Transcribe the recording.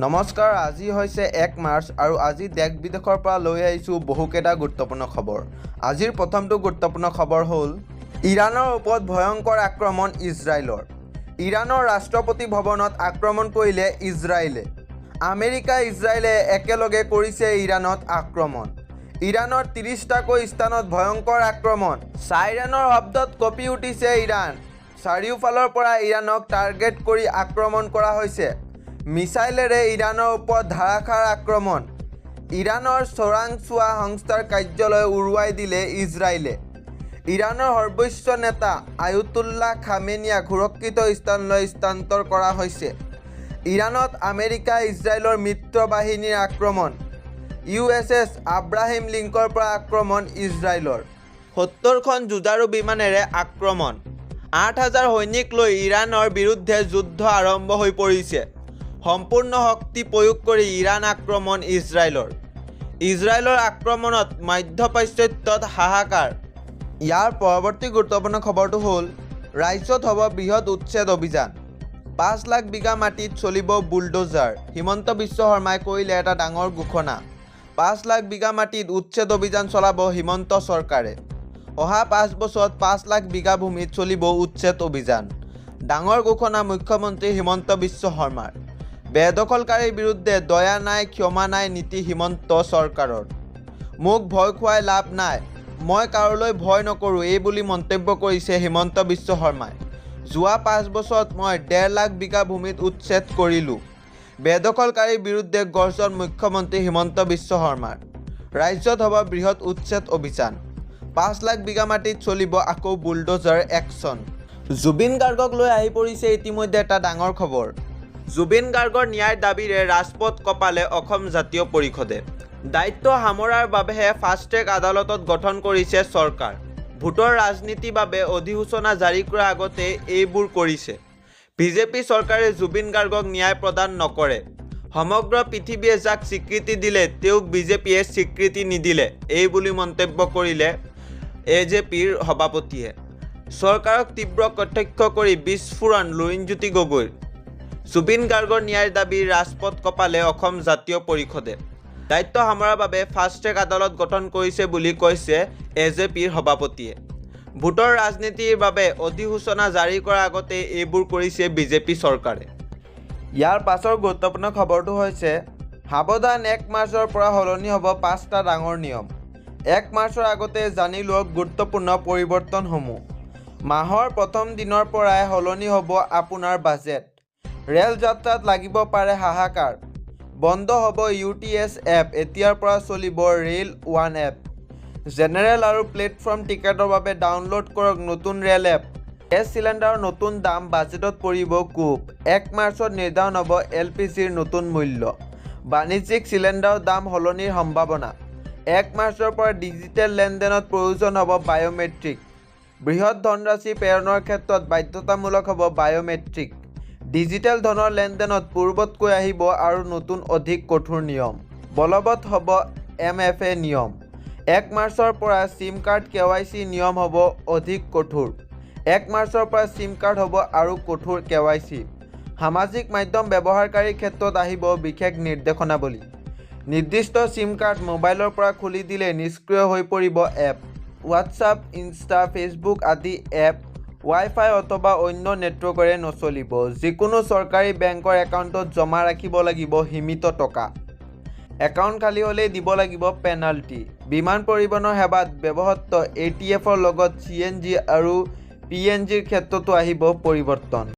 নমস্কাৰ, আজি হৈছে 1 মাৰ্চ আৰু আজি দেশ বিদেশৰ পৰা লৈ আহিছোঁ বহুকেইটা গুৰুত্বপূৰ্ণ খবৰ। আজিৰ প্ৰথমটো গুৰুত্বপূৰ্ণ খবৰ হ'ল ইৰাণৰ ওপৰত ভয়ংকৰ আক্ৰমণ ইজৰাইলৰ। ইৰাণৰ ৰাষ্ট্ৰপতি ভৱনত আক্ৰমণ কৰিলে ইজৰাইলে। আমেৰিকা ইজৰাইলে একেলগে কৰিছে ইৰাণত আক্ৰমণ। ইৰাণৰ 30টাকৈ স্থানত ভয়ংকৰ আক্ৰমণ। চাইৰেনৰ শব্দত কঁপি উঠিছে ইৰাণ। চাৰিওফালৰ পৰা ইৰাণক টাৰ্গেট কৰি আক্ৰমণ কৰা হৈছে। মিছাইলেৰে ইৰাণৰ ওপৰত ধাৰাসাৰ আক্ৰমণ। ইৰাণৰ চোৰাংচোৱা সংস্থাৰ কাৰ্যালয় উৰুৱাই দিলে ইজৰাইলে। ইৰাণৰ সৰ্বোচ্চ নেতা আয়াতুল্লাহ খামেনিয়াক সুৰক্ষিত স্থানলৈ স্থানান্তৰ কৰা হৈছে। ইৰাণত আমেৰিকা ইজৰাইলৰ মিত্ৰ বাহিনীৰ আক্ৰমণ। USS আব্ৰাহিম লিংকৰ পৰা আক্ৰমণ ইজৰাইলৰ। 70খন যুঁজাৰু বিমানেৰে আক্ৰমণ। 8,000 সৈনিক লৈ ইৰাণৰ বিৰুদ্ধে যুদ্ধ আৰম্ভ হৈ পৰিছে। সম্পূৰ্ণ শক্তি প্ৰয়োগ কৰি ইৰাণ আক্ৰমণ ইজৰাইলৰ। ইজৰাইলৰ আক্ৰমণত মধ্যপ্ৰাচ্যত হাহাকাৰ। ইয়াৰ পৰৱৰ্তী গুৰুত্বপূৰ্ণ খবৰটো হ'ল ৰাজ্যত হ'ব বৃহৎ উচ্ছেদ অভিযান। 5 লাখ বিঘা মাটিত চলিব বুলডোজাৰ। হিমন্ত বিশ্ব শৰ্মাই কৰিলে এটা ডাঙৰ ঘোষণা। 5 লাখ বিঘা মাটিত উচ্ছেদ অভিযান চলাব হিমন্ত চৰকাৰে। অহা 5 বছৰত 5 লাখ বিঘা ভূমিত চলিব উচ্ছেদ অভিযান। ডাঙৰ ঘোষণা মুখ্যমন্ত্ৰী হিমন্ত বিশ্ব শৰ্মাৰ। বেদখলকাৰীৰ বিৰুদ্ধে দয়া নাই, ক্ষমা নাই নীতি হিমন্ত চৰকাৰৰ। মোক ভয় খুৱাই লাভ নাই, মই কাৰোলৈ ভয় নকৰোঁ, এই বুলি মন্তব্য কৰিছে হিমন্ত বিশ্ব শৰ্মাই। যোৱা 5 বছৰত মই 1.5 লাখ বিঘা ভূমিত উচ্ছেদ কৰিলোঁ। বেদখলকাৰীৰ বিৰুদ্ধে গৰ্জন মুখ্যমন্ত্ৰী হিমন্ত বিশ্ব শৰ্মাৰ। ৰাজ্যত হ'ব বৃহৎ উচ্ছেদ অভিযান। 5 লাখ বিঘা মাটিত চলিব আকৌ বুলডোজাৰ একশ্যন। জুবিন গাৰ্গক লৈ আহি পৰিছে ইতিমধ্যে এটা ডাঙৰ খবৰ। জুবিন গাৰ্গৰ ন্যায়ৰ দাবীৰে ৰাজপথ কঁপালে অসম জাতীয় পৰিষদে। দায়িত্ব সামৰাৰ বাবেহে ফাষ্ট ট্ৰেক আদালতত গঠন কৰিছে চৰকাৰ। ভোটৰ ৰাজনীতিৰ বাবে অধিসূচনা জাৰি কৰাৰ আগতে এইবোৰ কৰিছে। বিজেপি চৰকাৰে জুবিন গাৰ্গক ন্যায় প্ৰদান নকৰে। সমগ্ৰ পৃথিৱীয়ে যাক স্বীকৃতি দিলে তেওঁক বিজেপিয়ে স্বীকৃতি নিদিলে, এই বুলি মন্তব্য কৰিলে AJPৰ সভাপতিয়ে। চৰকাৰক তীব্ৰ কটাক্ষ কৰি বিস্ফোৰণ লুৰিণজ্যোতি গগৈৰ। জুবিন গাৰ্গৰ ন্যায়ৰ দাবী ৰাজপথ কঁপালে অসম জাতীয় পৰিষদে। দায়িত্ব সামৰাৰ বাবে ফাষ্ট ট্ৰেক আদালত গঠন কৰিছে বুলি কৈছে AJPৰ সভাপতিয়ে। ভোটৰ ৰাজনীতিৰ বাবে অধিসূচনা জাৰি কৰাৰ আগতে এইবোৰ কৰিছে বিজেপি চৰকাৰে। ইয়াৰ পাছৰ গুৰুত্বপূৰ্ণ খবৰটো হৈছে সাৱধান, 1 মাৰ্চৰ পৰা সলনি হ'ব 5টা ডাঙৰ নিয়ম। 1 মাৰ্চৰ আগতে জানি লওক গুৰুত্বপূৰ্ণ পৰিৱৰ্তনসমূহ। মাহৰ প্ৰথম দিনৰ পৰাই সলনি হ'ব আপোনাৰ বাজেট। ৰেল যাত্ৰাত লাগিব পাৰে হাহাকাৰ। বন্ধ হ'ব UTS এপ, এতিয়াৰ পৰা চলিব ৰেল ওৱান এপ। জেনেৰেল আৰু প্লেটফৰ্ম টিকেটৰ বাবে ডাউনলোড কৰক নতুন ৰেল এপ। গেছ চিলিণ্ডাৰৰ নতুন দাম, বাজেটত পৰিব কোব। 1 মাৰ্চত নিৰ্ধাৰণ হ'ব LPGৰ নতুন মূল্য। বাণিজ্যিক চিলিণ্ডাৰৰ দাম সলনিৰ সম্ভাৱনা। 1 মাৰ্চৰ পৰা ডিজিটেল লেনদেনত প্ৰয়োজন হ'ব বায়'মেট্ৰিক। বৃহৎ ধনৰাশি প্ৰেৰণৰ ক্ষেত্ৰত বাধ্যতামূলক হ'ব বায়'মেট্ৰিক। ডিজিটেল ধনৰ লেনদেনত পূৰ্বতকৈ আহিব আৰু নতুন অধিক কঠোৰ নিয়ম। বলবৎ হ'ব MFA নিয়ম। 1 মাৰ্চৰ পৰা চিম কাৰ্ড KYC নিয়ম হ'ব অধিক কঠোৰ। 1 মাৰ্চৰ পৰা চিম কাৰ্ড হ'ব আৰু কঠোৰ KYC। সামাজিক মাধ্যম ব্যৱহাৰকাৰীৰ ক্ষেত্ৰত আহিব বিশেষ নিৰ্দেশনাৱলী। নিৰ্দিষ্ট চিম কাৰ্ড মোবাইলৰ পৰা খুলি দিলে নিষ্ক্ৰিয় হৈ পৰিব এপ। হোৱাটছআপ, ইনষ্টা, ফেচবুক আদি এপ ৱাইফাই অথবা অন্য নেটৱৰ্কেৰে নচলিব। যিকোনো চৰকাৰী বেংকৰ একাউণ্টত জমা ৰাখিব লাগিব সীমিত টকা। একাউণ্ট খালী হ'লেই দিব লাগিব পেনাল্টি। বিমান পৰিবহণৰ সেৱাত ব্যৱহৃত ATFৰ লগত CNG আৰু PNGৰ ক্ষেত্ৰতো আহিব পৰিৱৰ্তন।